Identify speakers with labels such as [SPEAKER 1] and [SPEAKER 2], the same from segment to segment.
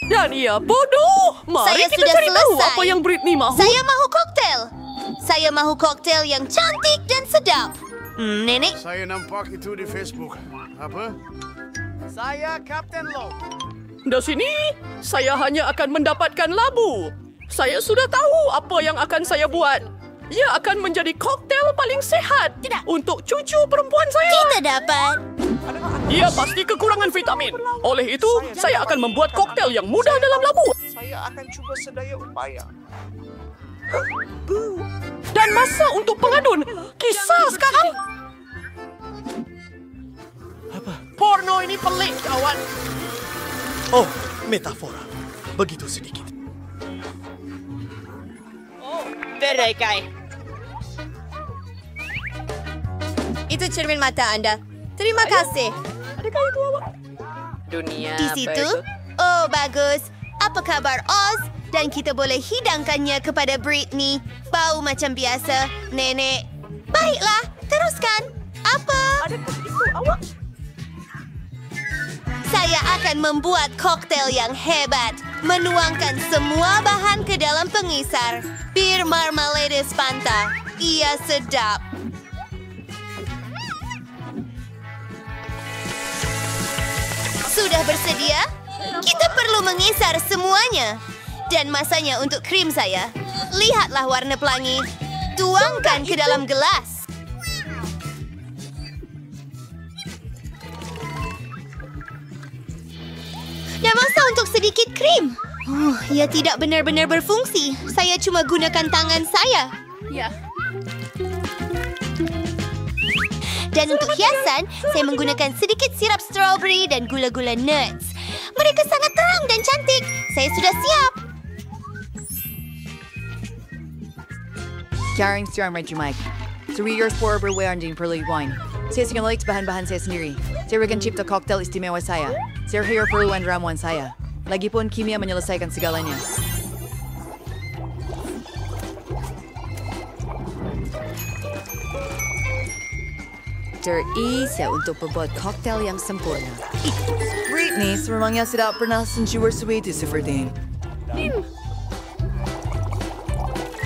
[SPEAKER 1] Dan ia bodoh. Mari
[SPEAKER 2] Saya
[SPEAKER 1] kita
[SPEAKER 2] sudah
[SPEAKER 1] cari tahu
[SPEAKER 2] selesai.
[SPEAKER 1] apa yang Britney mahu.
[SPEAKER 2] Saya mahu koktel. Saya mahu koktel yang cantik dan sedap. Nenek,
[SPEAKER 3] Saya nampak itu di Facebook. Apa?
[SPEAKER 4] Saya Kapten Lo.
[SPEAKER 1] Di sini, saya hanya akan mendapatkan labu. Saya sudah tahu apa yang akan saya buat. Ia akan menjadi koktel paling sehat untuk cucu perempuan saya.
[SPEAKER 2] kita dapat.
[SPEAKER 1] Ia pasti kekurangan vitamin. Oleh itu, saya akan membuat koktel yang mudah dalam labu.
[SPEAKER 4] Saya akan cuba sedaya upaya.
[SPEAKER 1] Dan masa untuk pengadun. Kisah sekarang.
[SPEAKER 4] Porno ini pelik, kawan.
[SPEAKER 5] Oh, metafora. Begitu sedikit.
[SPEAKER 6] Berai, Kai.
[SPEAKER 2] Itu cermin mata Anda. Terima kasih.
[SPEAKER 1] Adakah itu awak?
[SPEAKER 6] Dunia
[SPEAKER 2] Di
[SPEAKER 6] apa
[SPEAKER 2] situ?
[SPEAKER 6] itu?
[SPEAKER 2] Oh, bagus. Apa kabar Oz? Dan kita boleh hidangkannya kepada Britney. Bau macam biasa, Nenek. Baiklah, teruskan. Apa?
[SPEAKER 1] Adakah itu awak?
[SPEAKER 2] Saya akan membuat koktel yang hebat. Menuangkan semua bahan ke dalam pengisar. Bir marmalade Fanta. Ia sedap. Sudah bersedia? Kita perlu mengisar semuanya. Dan masanya untuk krim saya. Lihatlah warna pelangi. Tuangkan ke dalam gelas. Dan masa untuk sedikit krim. Ia tidak benar-benar berfungsi. Saya cuma gunakan tangan saya.
[SPEAKER 6] Ya.
[SPEAKER 2] Dan untuk hiasan, saya menggunakan sedikit sirap strawberry dan gula-gula nuts. Mereka sangat terang dan cantik. Saya sudah siap.
[SPEAKER 7] Carrying strong right Mike. Suriyor spore berwean din perlu wine. Saya singalait bahan-bahan saya sendiri. Saya akan cipta cocktail istimewa saya. Saya hair perluan ramuan saya. Lagipun kimia menyelesaikan segalanya. Terisa untuk membuat cocktail yang sempurna. Britney, semangnya tidak pernah senjuar seperti seperti.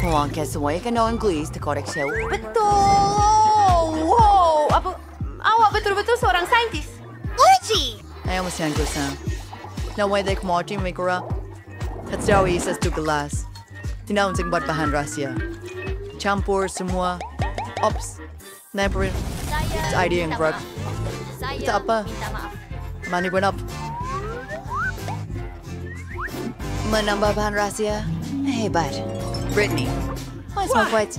[SPEAKER 7] Huwag kesuai ka noong glis te koreksyo.
[SPEAKER 6] Betul. Wow. Awak betul-betul seorang saintis.
[SPEAKER 2] Uji!
[SPEAKER 7] Ayaw mo siyang gusa. Naway day kumotin may kura. At daw isas to gelas. Tinaon sing buat bahan rahasia. Campur semua. Ops. Never. It's idea yang berat. Itu apa? Mani up. Menambah bahan rahasia. Hebat. Britney. What's my point?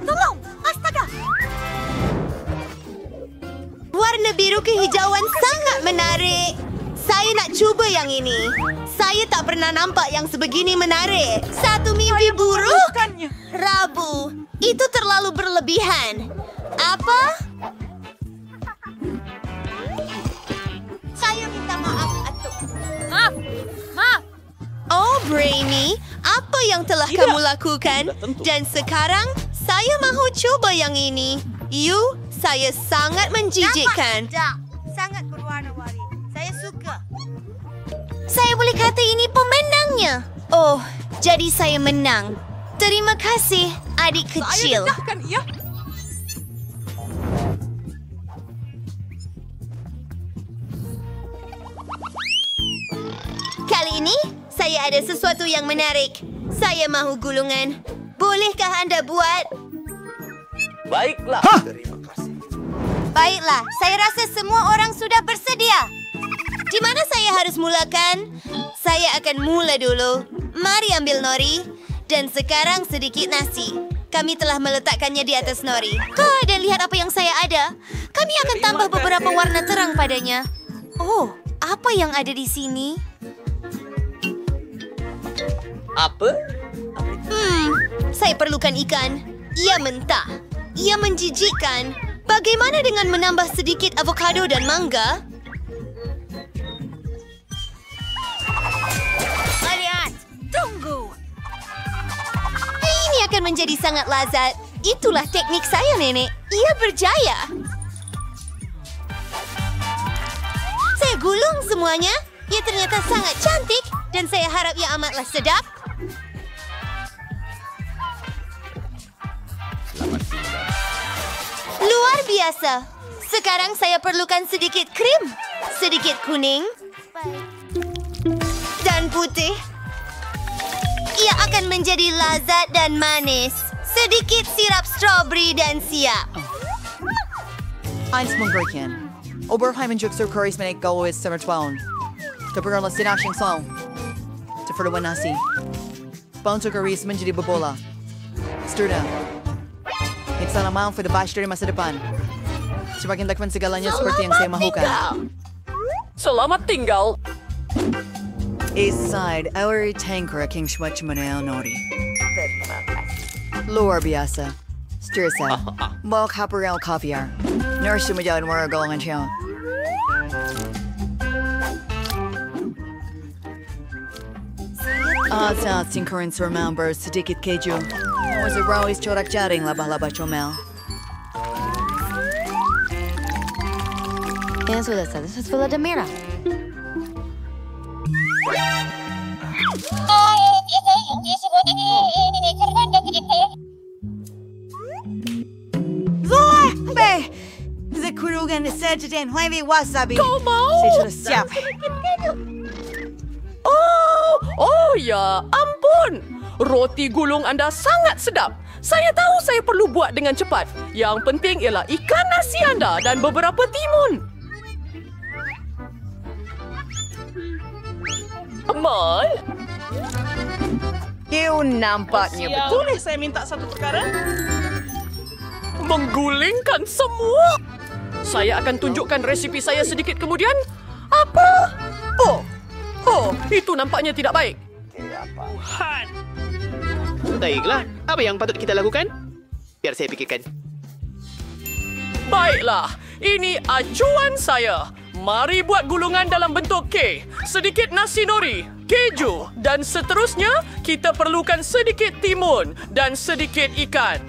[SPEAKER 2] Tolong! Astaga! Warna biru kehijauan sangat menarik. Saya nak cuba yang ini. Saya tak pernah nampak yang sebegini menarik. Satu mimpi buruk? Rabu. Itu terlalu berlebihan. Apa? Saya minta maaf, Atuk.
[SPEAKER 6] Maaf.
[SPEAKER 2] Oh, Brainy, apa yang telah kamu lakukan? Dan sekarang, saya mahu coba yang ini. Saya sangat menjijikkan.
[SPEAKER 8] Sedap. Sangat berwarna-warni. Saya suka.
[SPEAKER 2] Saya boleh kata ini pemenangnya. Oh, jadi saya menang. Terima kasih, adik kecil.
[SPEAKER 1] Saya dedahkan ia.
[SPEAKER 2] Kali ini, saya ada sesuatu yang menarik. Saya mahu gulungan. Bolehkah Anda buat?
[SPEAKER 4] Baiklah.
[SPEAKER 3] Terima kasih.
[SPEAKER 2] Baiklah, saya rasa semua orang sudah bersedia. Di mana saya harus mulakan? Saya akan mula dulu. Mari ambil nori. Dan sekarang sedikit nasi. Kami telah meletakkannya di atas nori. Dan lihat apa yang saya ada. Kami akan tambah beberapa warna terang padanya. Oh, apa yang ada di sini?
[SPEAKER 6] Apa?
[SPEAKER 2] Saya perlukan ikan. Ia mentah. Ia menjijikkan. Bagaimana dengan menambah sedikit avocado dan mangga?
[SPEAKER 8] Lihat. Tunggu.
[SPEAKER 2] Ini akan menjadi sangat lazat. Itulah teknik saya, Nenek. Ia berjaya. Saya gulung semuanya. Ia ternyata sangat cantik dan saya harap ia amatlah sedap. Luar biasa. Sekarang saya perlukan sedikit krim, sedikit kuning, dan putih. Ia akan menjadi lazat dan manis. Sedikit sirap strawberry dan siap.
[SPEAKER 7] Eins mengerikan. Oberheimen juk sur Curry's menik gawis summer twaun. Teperang la sinashing song. Teferdawan nasi. Bantu Curry's menjadi bobola. Stir down. Iksan amount for the bash dari masa depan. Semakin lakman segalanya seperti yang saya mahukan.
[SPEAKER 1] Selamat tinggal.
[SPEAKER 7] East side, our tanker king swatch manel nori. Luar biasa. Stir sa. Mau kaparel kaviar. Nurse sumajaw mga golongan siya. Sa tingkarin sa remember sedikit keju. Was a rawis corak jaring labah-labah comel.
[SPEAKER 6] Eso de esta, eso es fue la de Mira.
[SPEAKER 8] Be, zakurugan sejajan huevi wasabi.
[SPEAKER 1] Kau mau?
[SPEAKER 8] Saya sudah siap.
[SPEAKER 1] Oh ya, ampun. Roti gulung anda sangat sedap. Saya tahu saya perlu buat dengan cepat. Yang penting ialah ikan nasi anda dan beberapa timun. Amal?
[SPEAKER 7] You nampaknya betul.
[SPEAKER 4] Boleh saya minta satu perkara?
[SPEAKER 1] Menggulingkan semua? Saya akan tunjukkan resipi saya sedikit kemudian. Apa? Oh, itu nampaknya tidak baik.
[SPEAKER 9] Baiklah, apa yang patut kita lakukan? Biar saya pikirkan.
[SPEAKER 1] Baiklah, ini acuan saya. Mari buat gulungan dalam bentuk K. Sedikit nasi nori, keju, dan seterusnya kita perlukan sedikit timun dan sedikit ikan.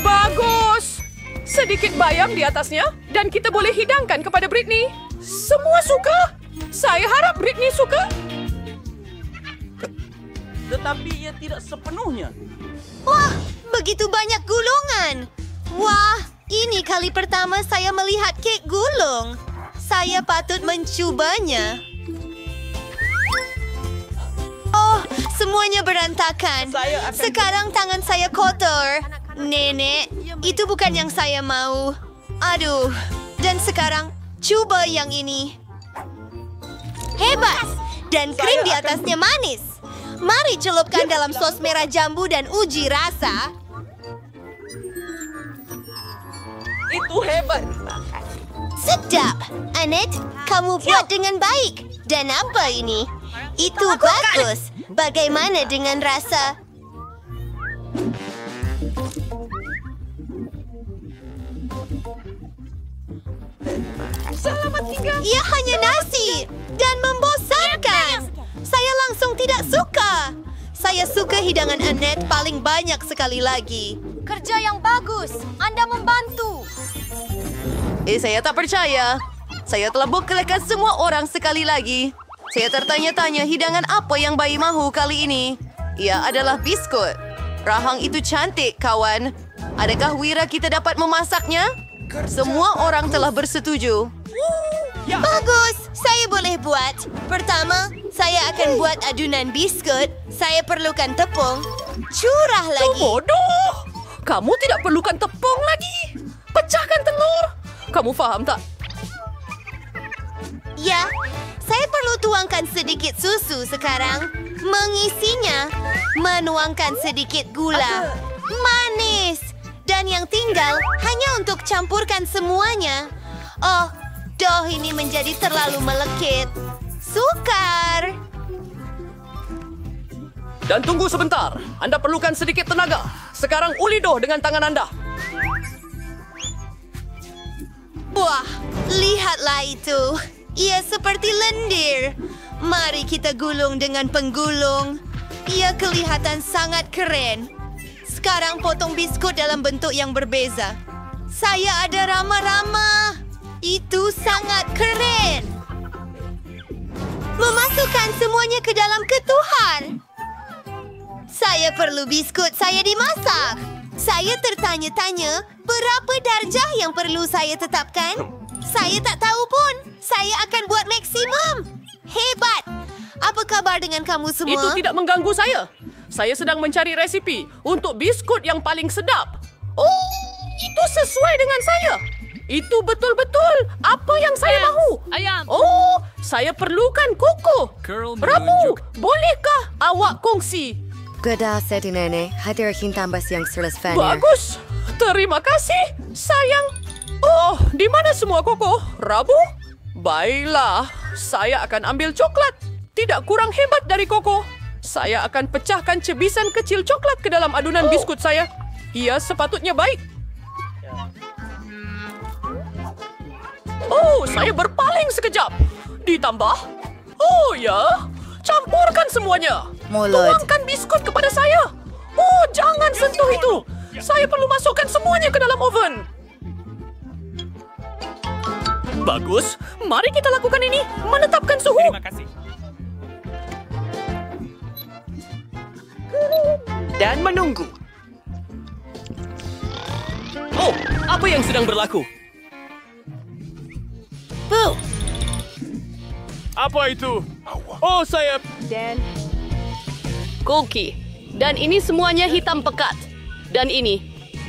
[SPEAKER 1] Bagus! Sedikit bayam di atasnya dan kita boleh hidangkan kepada Britney. Semua suka? Saya harap Britney suka.
[SPEAKER 4] Tetapi ia tidak sepenuhnya.
[SPEAKER 2] Wah, begitu banyak gulungan. Wah, ini kali pertama saya melihat kek gulung. Saya patut mencubanya. Oh, semuanya berantakan. Sekarang tangan saya kotor. Nenek, itu bukan yang saya mau. Aduh, dan sekarang coba yang ini. Hebat! Dan krim di atasnya manis. Mari celupkan dalam sos merah jambu dan uji rasa.
[SPEAKER 4] Itu hebat.
[SPEAKER 2] Sedap. Annette, kamu buat dengan baik. Dan apa ini? Itu bagus. Bagaimana dengan rasa?
[SPEAKER 1] Selamat tinggal.
[SPEAKER 2] Ia hanya nasi dan membosankan. Saya langsung tidak suka. Saya suka hidangan Annette paling banyak sekali lagi.
[SPEAKER 6] Kerja yang bagus. Anda membantu.
[SPEAKER 7] Saya tak percaya. Saya telah bekalkan semua orang sekali lagi. Saya tertanya-tanya hidangan apa yang bayi mahu kali ini. Ia adalah biskut. Rahang itu cantik, kawan. Adakah Wira kita dapat memasaknya? Semua orang telah bersetuju.
[SPEAKER 2] Bagus, saya boleh buat. Pertama, saya akan buat adunan biskut. Saya perlukan tepung. Curah lagi.
[SPEAKER 1] Bodoh! Kamu tidak perlukan tepung lagi. Pecahkan telur. Kamu faham tak?
[SPEAKER 2] Ya, saya perlu tuangkan sedikit susu sekarang. Mengisinya, menuangkan sedikit gula. Manis. Dan yang tinggal hanya untuk campurkan semuanya. Oh, dough ini menjadi terlalu melekit. Sukar.
[SPEAKER 1] Dan tunggu sebentar. Anda perlukan sedikit tenaga. Sekarang uli dough dengan tangan anda.
[SPEAKER 2] Wah, lihatlah itu. Ia seperti lendir. Mari kita gulung dengan penggulung. Ia kelihatan sangat keren. Sekarang potong biskut dalam bentuk yang berbeza. Saya ada rama-rama. Itu sangat keren. Memasukkan semuanya ke dalam ketuhan. Saya perlu biskut saya dimasak. Saya tertanya-tanya, berapa darjah yang perlu saya tetapkan? Saya tak tahu pun. Saya akan buat maksimum. Hebat. Apa kabar dengan kamu semua?
[SPEAKER 1] Itu tidak mengganggu saya. Saya sedang mencari resipi untuk biskut yang paling sedap. Oh, itu sesuai dengan saya. Itu betul-betul apa yang saya mahu.
[SPEAKER 4] Ayam.
[SPEAKER 1] Oh, saya perlukan koko. Rabu, bolehkah awak kongsi?
[SPEAKER 6] Gada seti nenek, hadir hintambas yang serles fanir.
[SPEAKER 1] Bagus. Terima kasih, sayang. Oh, di mana semua koko? Rabu? Baiklah, saya akan ambil coklat. Tidak kurang hebat dari koko. Saya akan pecahkan cebisan kecil coklat ke dalam adunan biskut saya. Ia sepatutnya baik. Oh, saya berpaling sekejap. Ditambah. Oh ya, campurkan semuanya.
[SPEAKER 7] Mulut.
[SPEAKER 1] Tuangkan biskut kepada saya. Oh, jangan sentuh itu. Saya perlu masukkan semuanya ke dalam oven. Bagus. Mari kita lakukan ini. Menetapkan suhu.
[SPEAKER 4] Terima kasih.
[SPEAKER 1] Dan menunggu. Oh, apa yang sedang berlaku?
[SPEAKER 3] Apa itu?
[SPEAKER 1] Oh, saya...
[SPEAKER 10] Dan cookie. Dan ini semuanya hitam pekat. Dan ini.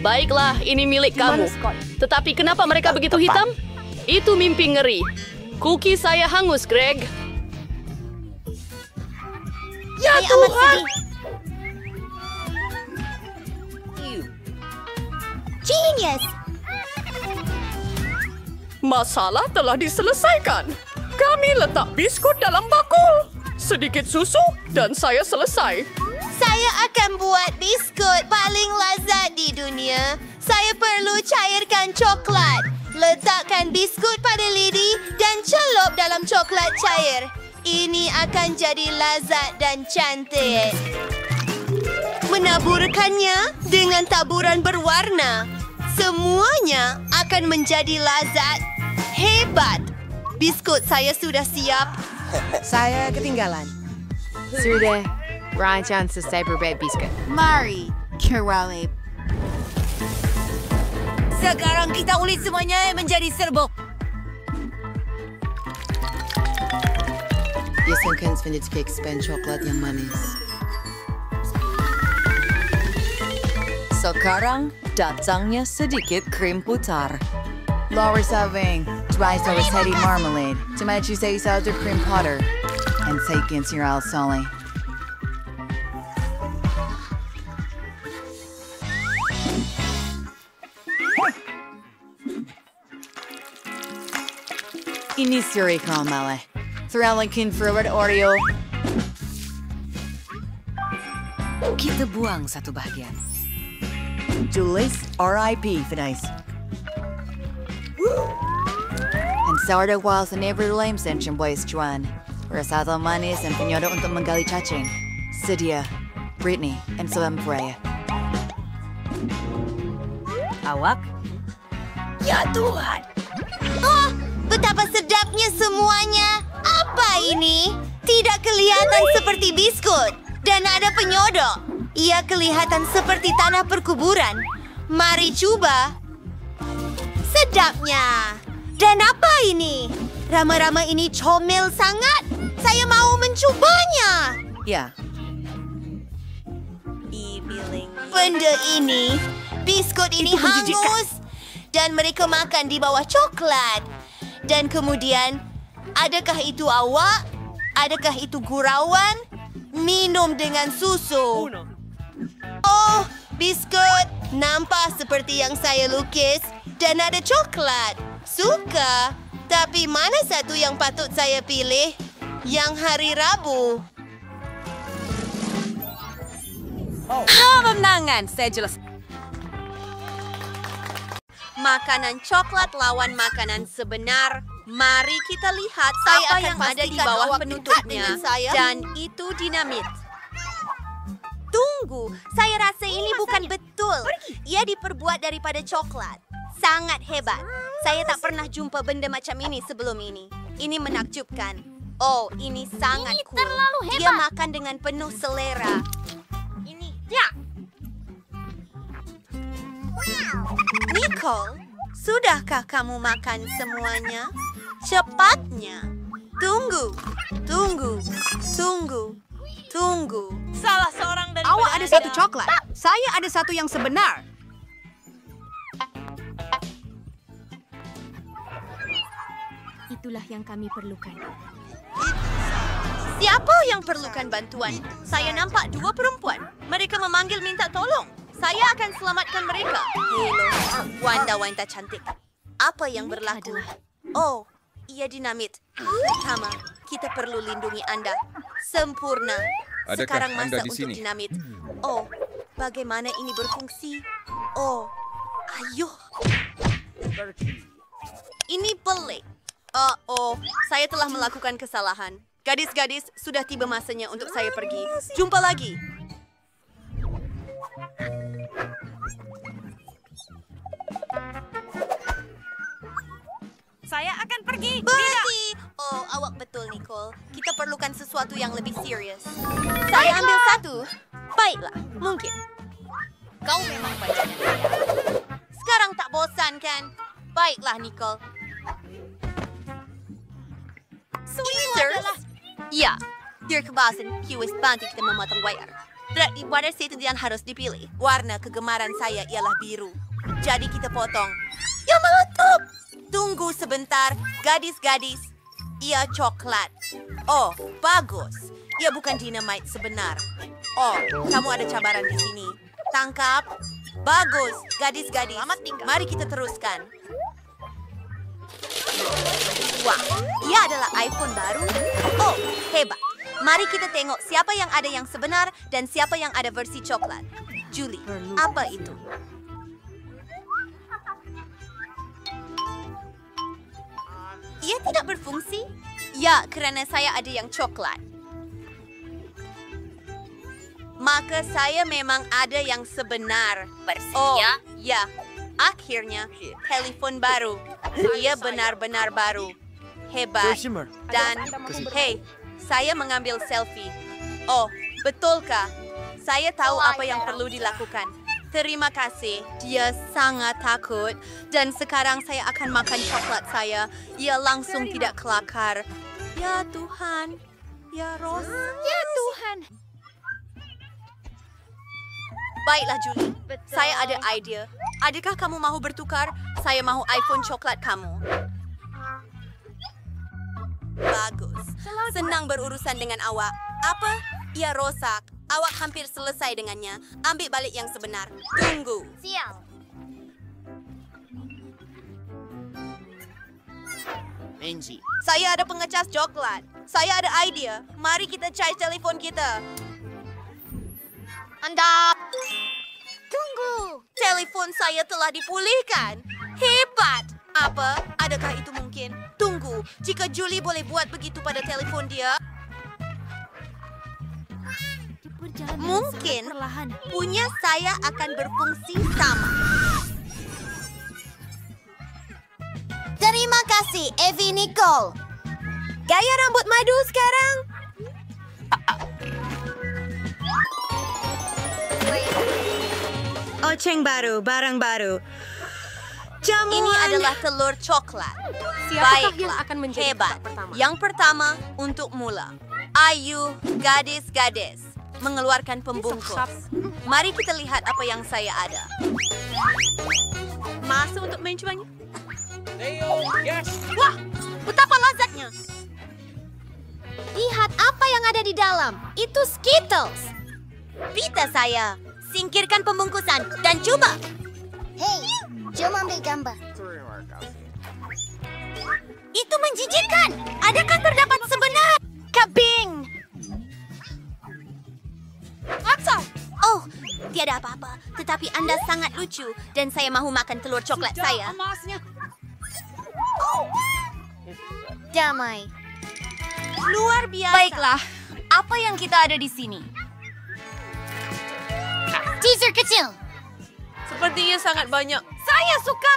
[SPEAKER 10] Baiklah, ini milik kamu. Tetapi kenapa mereka begitu hitam? Itu mimpi ngeri. Cookie saya hangus, Greg.
[SPEAKER 2] Ya Tuhan! Genius!
[SPEAKER 1] Masalah telah diselesaikan. Kami letak biskut dalam bakul. Sedikit susu dan saya selesai.
[SPEAKER 2] Saya akan buat biskut paling lazat di dunia. Saya perlu cairkan coklat. Letakkan biskut pada lidi dan celup dalam coklat cair. Ini akan jadi lazat dan cantik. Menaburkannya dengan taburan berwarna. Semuanya akan menjadi lazat. Hebat. Biskut saya sudah siap.
[SPEAKER 8] Saya ketinggalan.
[SPEAKER 6] Sudah, rancang selesai berbet biskuit.
[SPEAKER 8] Mari, Kerale. Sekarang kita ulit semuanya menjadi serbuk.
[SPEAKER 7] Biasakan spinach cake spend coklat yang manis.
[SPEAKER 11] Sekarang datangnya sedikit krim putar.
[SPEAKER 7] Laura Saving, twice over teddy marmalade, tomato say salted cream powder, and take into your al soli. Ini suri kamale. Thralikin forward Oreo.
[SPEAKER 11] Kita buang satu bahagian.
[SPEAKER 7] Julius, R.I.P. Fidais. And sourdough walls and every lame sension boys Juan. Rasado manis and pinyodo untuk menggali cacing. Sidia, Brittany, and Salam Freya.
[SPEAKER 11] Awak?
[SPEAKER 2] Ya Tuhan. Oh, betapa sedapnya semuanya. Apa ini? Tidak kelihatan seperti biskut. Dan ada penyodok. Ia kelihatan seperti tanah perkuburan. Mari coba. Sedapnya. Dan apa ini? Rama-rama ini comel sangat. Saya mau mencobanya.
[SPEAKER 7] Ya.
[SPEAKER 2] Benda ini, biskut ini hangus. Dan mereka makan di bawah coklat. Dan kemudian, adakah itu awak? Adakah itu gurauan? Minum dengan susu. Oh, biskut nampak seperti yang saya lukis. Dan ada coklat. Suka. Tapi mana satu yang patut saya pilih? Yang hari Rabu.
[SPEAKER 11] Kemenangan, saya jelas.
[SPEAKER 2] Makanan coklat lawan makanan sebenar. Mari kita lihat apa yang ada di bawah penutupnya. Dan itu dinamit. Tunggu, saya rasa ini bukan betul. Betul. Ia diperbuat daripada coklat. Sangat hebat. Saya tak pernah jumpa benda macam ini sebelum ini. Ini menakjubkan. Oh, ini sangat cool.
[SPEAKER 12] terlalu hebat.
[SPEAKER 2] Dia makan dengan penuh selera. Ini. Ya. Nicole, sudahkah kamu makan semuanya? Cepatnya. Tunggu.
[SPEAKER 11] Salah seorang dari
[SPEAKER 8] Awak ada satu coklat. Saya ada satu yang sebenar.
[SPEAKER 12] Itulah yang kami perlukan.
[SPEAKER 2] Siapa yang perlukan bantuan? Saya nampak 2 perempuan. Mereka memanggil minta tolong. Saya akan selamatkan mereka. Hello, wanita-wanita cantik. Apa yang berlaku? Oh, ia dinamit. Pertama, kita perlu lindungi Anda. Sempurna.
[SPEAKER 13] Adakah
[SPEAKER 2] Sekarang masa
[SPEAKER 13] Anda di
[SPEAKER 2] untuk
[SPEAKER 13] sini?
[SPEAKER 2] dinamit. Oh, bagaimana ini berfungsi? Oh, ayo. Ini pelik. Saya telah melakukan kesalahan. Gadis-gadis, sudah tiba masanya untuk saya pergi. Jumpa lagi.
[SPEAKER 11] Saya akan pergi.
[SPEAKER 2] Berhenti! Oh, awak betul, Nicole. Kita perlukan sesuatu yang lebih serius. Saya ambil satu. Baiklah, mungkin. Kau memang bacanya. Sekarang tak bosan, kan? Baiklah, Nicole. Scissors? Ya. Dear kebasan, QS bantu kita memotong wire. Berarti warna satu yang harus dipilih. Warna kegemaran saya ialah biru. Jadi kita potong. Ya meletup! Tunggu sebentar, gadis-gadis. Ia coklat. Oh, bagus. Ia bukan dinamite sebenar. Oh, kamu ada cabaran di sini. Tangkap. Bagus, gadis-gadis. Mari kita teruskan. Wah, ia adalah iPhone baru. Oh, hebat. Mari kita tengok siapa yang ada yang sebenar dan siapa yang ada versi coklat. Julie, apa itu? Ia tidak berfungsi? Ya, kerana saya ada yang coklat. Maka saya memang ada yang sebenar. Oh, ya. Akhirnya, telepon baru. Ia benar-benar baru. Hebat. Dan, hey, saya mengambil selfie. Oh, betulkah? Saya tahu apa yang perlu dilakukan. Terima kasih. Dia sangat takut. Dan sekarang saya akan makan coklat saya. Ia langsung tidak kelakar. Ya Tuhan. Ya Rosa.
[SPEAKER 12] Ya Tuhan.
[SPEAKER 2] Baiklah, Julie. Saya ada ide. Adakah kamu mahu bertukar? Saya mahu iPhone coklat kamu. Bagus. Senang berurusan dengan awak. Apa? Ia rosak. Awak hampir selesai dengannya. Ambil balik yang sebenar. Tunggu.
[SPEAKER 12] Sial.
[SPEAKER 2] Benji. Saya ada pengecas coklat. Saya ada idea. Mari kita charge telefon kita.
[SPEAKER 12] Anda. Tunggu.
[SPEAKER 2] Telepon saya telah dipulihkan. Hebat. Apa? Adakah itu mungkin? Tunggu. Jika Julie boleh buat begitu pada telepon dia, mungkin punya saya akan berfungsi sama. Terima kasih, Evie Nicole. Gaya rambut madu sekarang. Oceng baru, barang baru. Jamuan. Ini adalah telur coklat.
[SPEAKER 12] Siapakah yang akan menjadi
[SPEAKER 2] hebat.
[SPEAKER 12] pertama?
[SPEAKER 2] Yang pertama untuk mula. Ayu, gadis-gadis. Mengeluarkan pembungkus. Mari kita lihat apa yang saya ada. Masa untuk mencobanya? Wah, betapa lazatnya.
[SPEAKER 12] Lihat apa yang ada di dalam. Itu Skittles.
[SPEAKER 2] Pita saya. Singkirkan pembungkusan dan coba.
[SPEAKER 12] Hei, jom ambil gambar.
[SPEAKER 2] Itu menjijikkan. Adakah terdapat sebenar? Kabing. Apa? Oh, tiada apa-apa. Tetapi Anda sangat lucu dan saya mahu makan telur coklat saya. Oh.
[SPEAKER 12] Damai.
[SPEAKER 2] Luar biasa.
[SPEAKER 11] Baiklah, apa yang kita ada di sini?
[SPEAKER 12] Teaser kecil.
[SPEAKER 11] Sepertinya sangat banyak. Saya suka.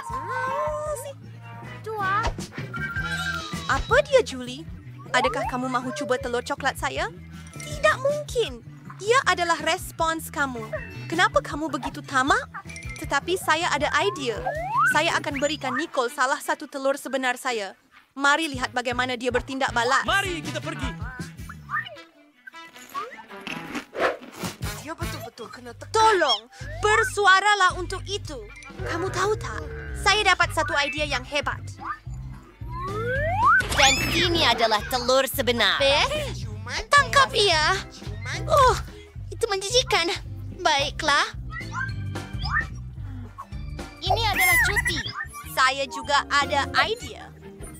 [SPEAKER 8] Apa dia, Julie? Adakah kamu mahu cuba telur coklat saya? Tidak mungkin. Ia adalah respons kamu. Kenapa kamu begitu tamak? Tetapi saya ada idea. Saya akan berikan Nicole salah satu telur sebenar saya. Mari lihat bagaimana dia bertindak balas.
[SPEAKER 5] Mari kita pergi.
[SPEAKER 8] Dia betul-betul kena tekan. Tolong, bersuaralah untuk itu. Kamu tahu tak? Saya dapat satu idea yang hebat.
[SPEAKER 2] Dan ini adalah telur sebenar.
[SPEAKER 8] Tangkap ia. Oh, itu menjijikan. Baiklah.
[SPEAKER 2] Ini adalah cuti.
[SPEAKER 8] Saya juga ada idea.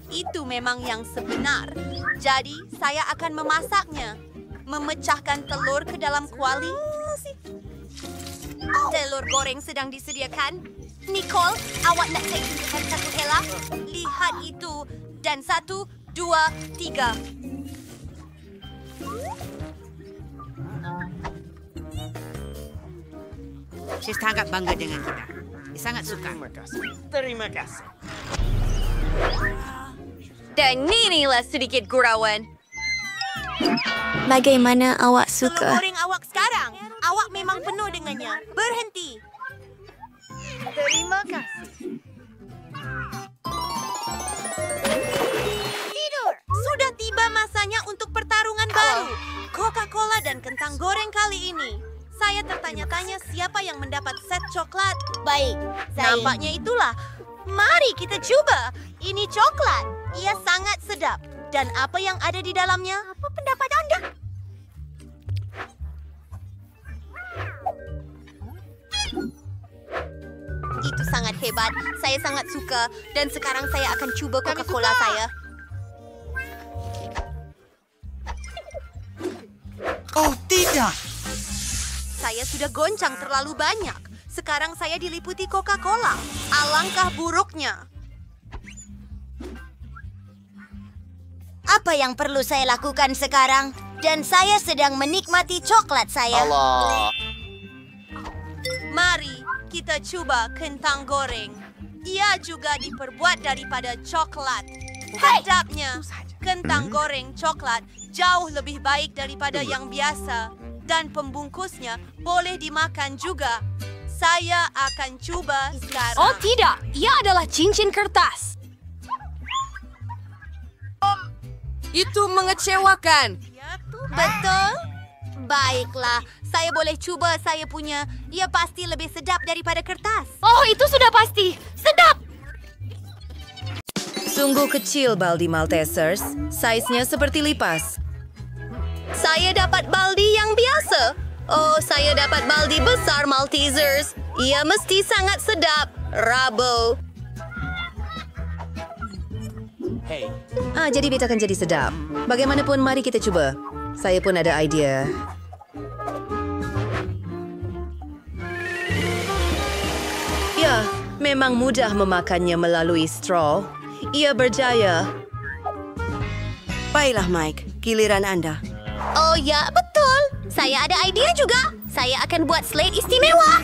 [SPEAKER 8] Itu memang yang sebenar. Jadi, saya akan memasaknya. Memecahkan telur ke dalam kuali. Telur goreng sedang disediakan. Nicole, awak nak saya tunjukkan satu helak? Lihat itu. Dan 1, 2, 3.
[SPEAKER 11] Saya sangat bangga dengan kita. Saya sangat suka.
[SPEAKER 4] Terima kasih.
[SPEAKER 2] Dan inilah sedikit gurauan.
[SPEAKER 12] Bagaimana awak
[SPEAKER 8] Telur
[SPEAKER 12] suka?
[SPEAKER 8] goreng awak sekarang. Awak memang penuh dengannya. Berhenti. Terima kasih. Tidur. Sudah tiba masanya untuk pertarungan baru. Coca-Cola dan kentang goreng kali ini. Saya tertanya-tanya siapa yang mendapat set coklat.
[SPEAKER 2] Baik, saya.
[SPEAKER 8] Nampaknya itulah. Mari kita coba. Ini coklat. Ia sangat sedap. Dan apa yang ada di dalamnya? Apa pendapat Anda? Itu sangat hebat. Saya sangat suka. Dan sekarang saya akan coba Coca-Cola saya.
[SPEAKER 11] Oh, tidak.
[SPEAKER 8] Saya sudah goncang terlalu banyak. Sekarang saya diliputi Coca-Cola. Alangkah buruknya.
[SPEAKER 2] Apa yang perlu saya lakukan sekarang? Dan saya sedang menikmati coklat saya.
[SPEAKER 9] Allah.
[SPEAKER 8] Mari kita coba kentang goreng. Ia juga diperbuat daripada coklat. Sedapnya, kentang goreng coklat jauh lebih baik daripada yang biasa. Dan pembungkusnya boleh dimakan juga. Saya akan coba sekarang.
[SPEAKER 12] Oh tidak, ia adalah cincin kertas.
[SPEAKER 8] Itu mengecewakan. Betul? Baiklah, saya boleh cuba saya punya. Ia pasti lebih sedap daripada kertas.
[SPEAKER 12] Oh, itu sudah pasti. Sedap!
[SPEAKER 13] Sungguh kecil baldi Maltesers. Saiznya seperti lipas.
[SPEAKER 8] Saya dapat baldi yang biasa. Oh, saya dapat baldi besar Maltesers. Ia mesti sangat sedap. Rabo.
[SPEAKER 5] Hey.
[SPEAKER 13] Jadi beta akan jadi sedap. Bagaimanapun, mari kita coba. Saya pun ada idea. Ya, memang mudah memakannya melalui straw. Ia berjaya.
[SPEAKER 14] Baiklah, Mike. Giliran Anda.
[SPEAKER 8] Oh ya, betul. Saya ada idea juga. Saya akan buat slate istimewa.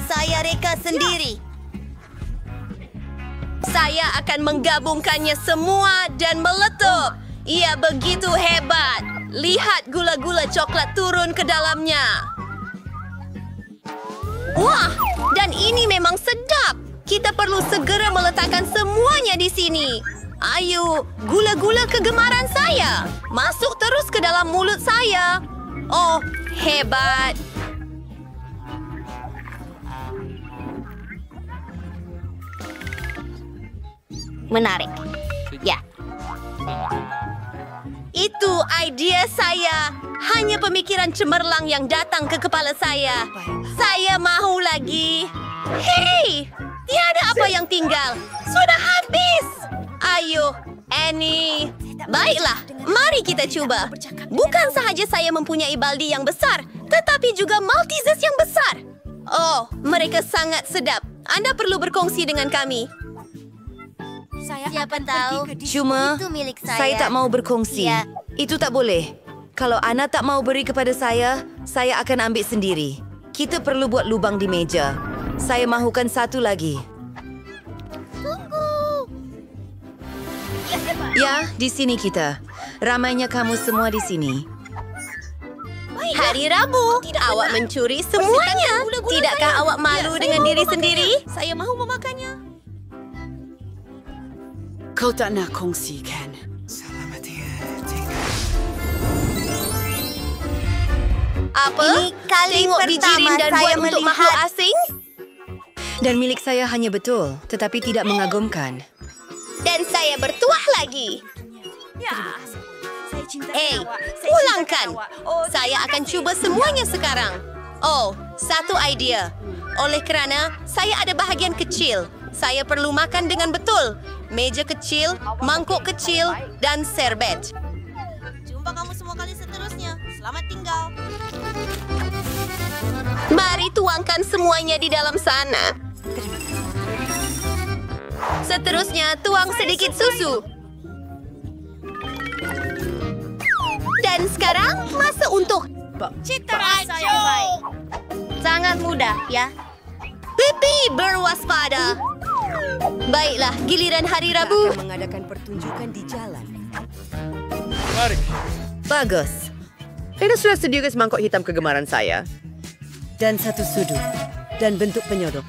[SPEAKER 8] Saya reka sendiri. Saya akan menggabungkannya semua dan meletup. Ia begitu hebat. Lihat gula-gula coklat turun ke dalamnya. Wah, dan ini memang sedap. Kita perlu segera meletakkan semuanya di sini. Ayo, gula-gula kegemaran saya. Masuk terus ke dalam mulut saya. Oh, hebat.
[SPEAKER 2] Menarik. Ya.
[SPEAKER 8] Itu idea saya. Hanya pemikiran cemerlang yang datang ke kepala saya. Saya mahu lagi. Hei, tiada apa yang tinggal. Sudah habis. Ayo, Annie. Baiklah, mari kita coba. Bukan sahaja saya mempunyai baldi yang besar, tetapi juga Maltesers yang besar. Oh, mereka sangat sedap. Anda perlu berkongsi dengan kami.
[SPEAKER 2] Siapa tahu?
[SPEAKER 13] Cuma,
[SPEAKER 2] Itu milik
[SPEAKER 13] saya tak mau berkongsi.
[SPEAKER 2] Ya.
[SPEAKER 13] Itu tak boleh.
[SPEAKER 14] Kalau Ana tak mau beri kepada saya akan ambil sendiri. Kita perlu buat lubang di meja. Saya mahukan satu lagi. Ya, di sini kita. Ramainya kamu semua di sini.
[SPEAKER 8] Hari Rabu, awak mencuri semuanya. Tidakkah awak malu dengan diri sendiri?
[SPEAKER 2] Saya mahu memakannya.
[SPEAKER 11] Kau tak nak kongsikan.
[SPEAKER 8] Apa?
[SPEAKER 2] Ini kali
[SPEAKER 8] Tengok
[SPEAKER 2] pertama
[SPEAKER 8] dijirin dan
[SPEAKER 2] saya
[SPEAKER 8] buat untuk makhluk
[SPEAKER 2] melihat-
[SPEAKER 8] asing?
[SPEAKER 14] Dan milik saya hanya betul, tetapi tidak mengagumkan.
[SPEAKER 8] Dan saya bertuah lagi. Ulangkan. Saya akan cuba semuanya sekarang. Oh, satu idea. Oleh kerana saya ada bahagian kecil, saya perlu makan dengan betul. Meja kecil, mangkuk kecil, dan serbet.
[SPEAKER 2] Jumpa kamu semua kali seterusnya. Selamat tinggal.
[SPEAKER 8] Mari tuangkan semuanya di dalam sana. Seterusnya, tuang sedikit susu. Dan sekarang, masa untuk
[SPEAKER 2] Cita rasa yang baik.
[SPEAKER 8] sangat mudah, ya. Pipi berwaspada. Baiklah, giliran hari Rabu.
[SPEAKER 14] Akan mengadakan pertunjukan di jalan.
[SPEAKER 3] Mari.
[SPEAKER 14] Bagus.
[SPEAKER 1] Anda sudah sediakan semangkuk hitam kegemaran saya.
[SPEAKER 14] Dan satu sudut. Dan bentuk penyodok.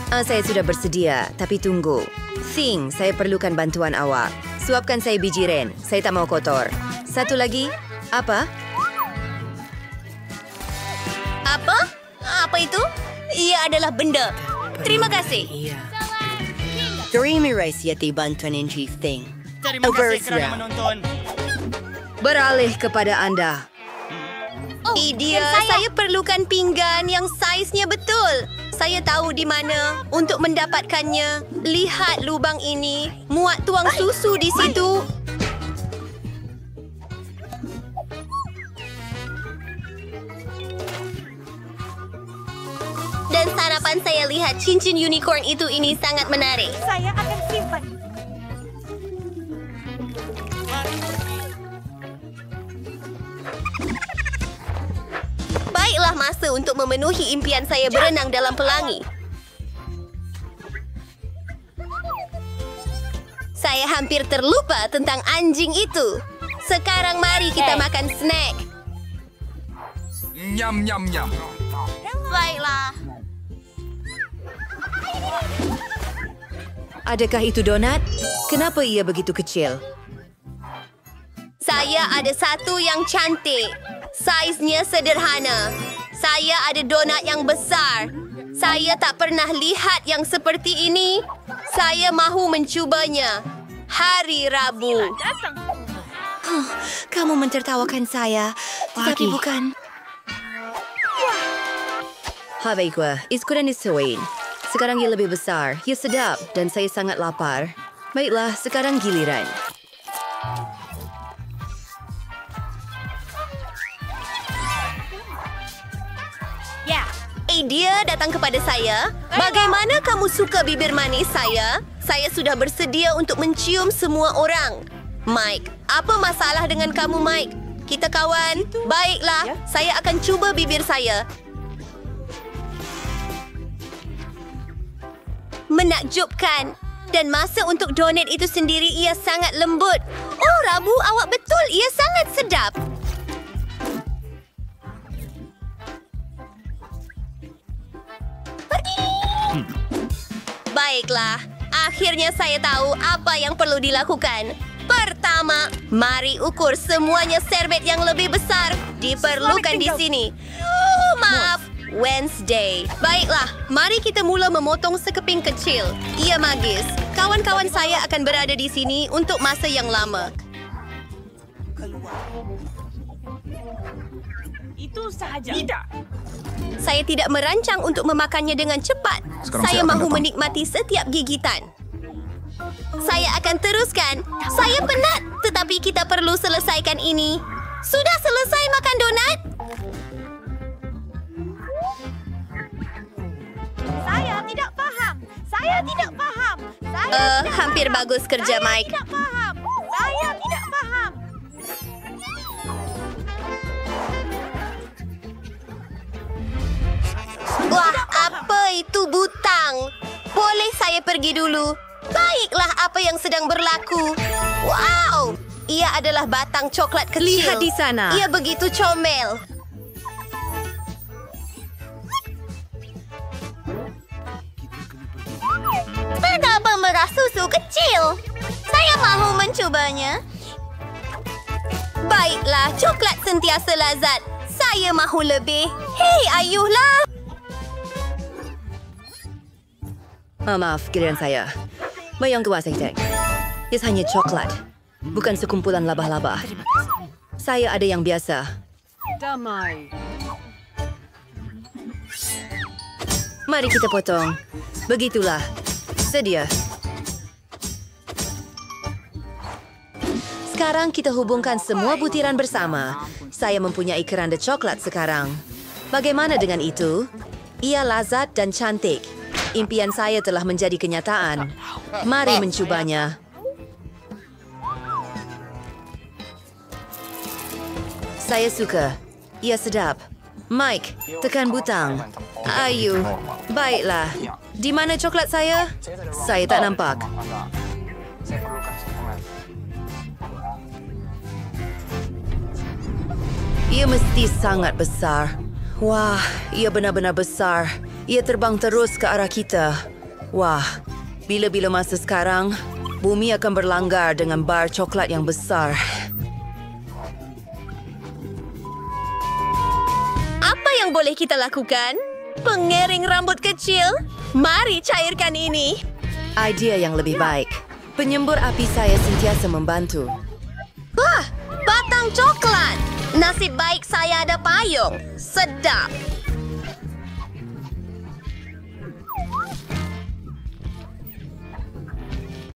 [SPEAKER 14] Saya sudah bersedia, tapi tunggu. Thing, saya perlukan bantuan awak. Suapkan saya biji ren. Saya tak mau kotor. Satu lagi. Apa?
[SPEAKER 8] Apa? Apa itu? Ia adalah benda. Terima kasih.
[SPEAKER 14] Terima kasih atas bantuan Enji Thing.
[SPEAKER 5] Terima kasih kerana menonton.
[SPEAKER 14] Beralih kepada anda.
[SPEAKER 8] Idea, saya perlukan pinggan yang saiznya betul. Saya tahu di mana untuk mendapatkannya. Lihat lubang ini. Muat tuang susu di situ. Dan sarapan saya lihat cincin unicorn itu ini sangat menarik.
[SPEAKER 2] Saya akan simpan.
[SPEAKER 8] Baiklah masa untuk memenuhi impian saya berenang dalam pelangi. Saya hampir terlupa tentang anjing itu. Sekarang mari kita makan snack.
[SPEAKER 5] Nyam, nyam, nyam.
[SPEAKER 2] Baiklah.
[SPEAKER 14] Adakah itu donat? Kenapa ia begitu kecil?
[SPEAKER 8] Saya ada satu yang cantik. Saiznya sederhana. Saya ada donat yang besar. Saya tak pernah lihat yang seperti ini. Saya mahu mencubanya. Hari Rabu.
[SPEAKER 14] Kamu mentertawakan saya, tetapi bukan. Baiklah, iskuran disuain. Sekarang ia lebih besar, ia sedap, dan saya sangat lapar. Baiklah, sekarang giliran.
[SPEAKER 8] Dia datang kepada saya. Bagaimana kamu suka bibir manis saya? Saya sudah bersedia untuk mencium semua orang. Mike, apa masalah dengan kamu, Mike? Kita kawan. Baiklah, saya akan cuba bibir saya. Menakjubkan. Dan masa untuk donat itu sendiri ia sangat lembut. Oh, Rabu, awak betul. Ia sangat sedap. Baiklah, akhirnya saya tahu apa yang perlu dilakukan. Pertama, mari ukur semuanya serbet yang lebih besar. Diperlukan di sini. Maaf, Wednesday. Baiklah, mari kita mula memotong sekeping kecil. Ia magis. Kawan-kawan saya akan berada di sini untuk masa yang lama.
[SPEAKER 11] Itu sahaja. Tidak.
[SPEAKER 8] Saya tidak merancang untuk memakannya dengan cepat. Saya mahu menikmati setiap gigitan. Saya akan teruskan. Saya penat, tetapi kita perlu selesaikan ini. Sudah selesai makan donat?
[SPEAKER 2] Saya tidak paham. Saya tidak paham.
[SPEAKER 8] Hampir bagus kerja, Mike.
[SPEAKER 2] Tidak paham. Saya tidak
[SPEAKER 8] butang. Boleh saya pergi dulu? Baiklah, apa yang sedang berlaku? Wow! Ia adalah batang coklat kecil.
[SPEAKER 14] Lihat di sana.
[SPEAKER 8] Ia begitu comel. Betapa merah susu kecil. Saya mahu mencobanya. Baiklah, coklat sentiasa lazat. Saya mahu lebih. Hei, ayuhlah.
[SPEAKER 14] Maaf, giliran saya. Bayang kewas, Tek. Ia hanya coklat. Bukan sekumpulan laba-laba. Saya ada yang biasa.
[SPEAKER 10] Damai.
[SPEAKER 14] Mari kita potong. Begitulah. Sedia. Sekarang kita hubungkan semua butiran bersama. Saya mempunyai keranda coklat sekarang. Bagaimana dengan itu? Ia lazat dan cantik. Impian saya telah menjadi kenyataan. Mari mencobanya. Saya suka. Ia sedap. Mike, tekan butang. Ayu. Baiklah. Di mana coklat saya? Saya tak nampak. Ia mesti sangat besar. Wah, ia benar-benar besar. Ia terbang terus ke arah kita. Wah, bila-bila masa sekarang, bumi akan berlanggar dengan bar coklat yang besar.
[SPEAKER 8] Apa yang boleh kita lakukan? Pengering rambut kecil? Mari cairkan ini.
[SPEAKER 14] Idea yang lebih baik. Penyembur api saya sentiasa membantu.
[SPEAKER 8] Wah, batang coklat. Nasib baik saya ada payung. Sedap.